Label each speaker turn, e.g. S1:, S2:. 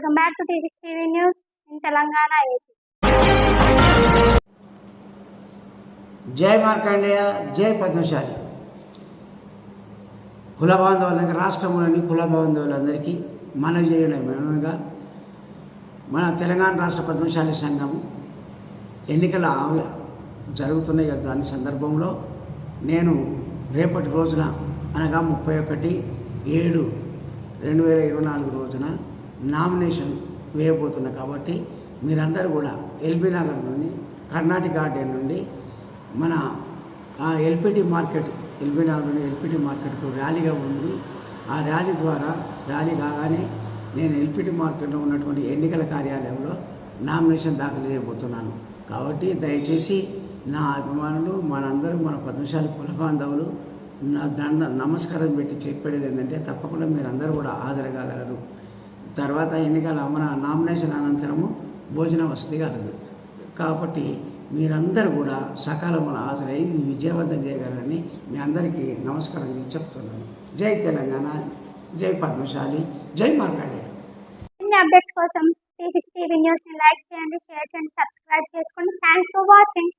S1: Welcome back to T6 TV news in Telangana AP.
S2: జై మార్కండేయ, జై పద్మశాలి. కుల బాంధవులందరికీ, రాష్ట్రంలోని కుల బాంధవులందరికీ మనవి చేయడమేమనగా, మన తెలంగాణ రాష్ట్ర పద్మశాలి సంఘం ఎన్నికల జరుగుతున్నాయి కదా, దాని సందర్భంలో నేను రేపటి రోజున అనగా 31/7/2024 రోజున నామినేషన్ వేయబోతున్నా. కాబట్టి మీరందరూ కూడా ఎల్బీ నగర్ నుండి, కర్ణాటక గార్డెన్ నుండి మన ఎల్పిటి మార్కెట్, ఎల్బీ నగర్ నుండి ఎల్పిటి మార్కెట్కు ర్యాలీగా ఉంది. ఆ ర్యాలీ ద్వారా, ర్యాలీ కాగానే నేను ఎల్పిటి మార్కెట్లో ఉన్నటువంటి ఎన్నికల కార్యాలయంలో నామినేషన్ దాఖలు చేయబోతున్నాను. కాబట్టి దయచేసి నా అభిమానులు, మనందరూ, మన పద్మశాలి కుల బాంధవులు నా నమస్కారం పెట్టి చెప్పేది ఏంటంటే, తప్పకుండా మీరందరూ కూడా హాజరు కాగలరు. తర్వాత ఎన్నికల మన నామినేషన్ అనంతరము భోజన వసతి కలదు. కాబట్టి మీరందరూ కూడా సకాలంలో హాజరై విజయవంతం చేయగలరని మీ అందరికీ నమస్కారం చెప్తున్నాను. జై తెలంగాణ, జై పద్మశాలి, జై మార్కండేయ.
S1: ఇన్ని అప్డేట్స్ కోసం T6 టీవీ న్యూస్ని లైక్ చేయండి, షేర్ చేయండి, సబ్స్క్రైబ్ చేసుకోండి. Thanks for watching.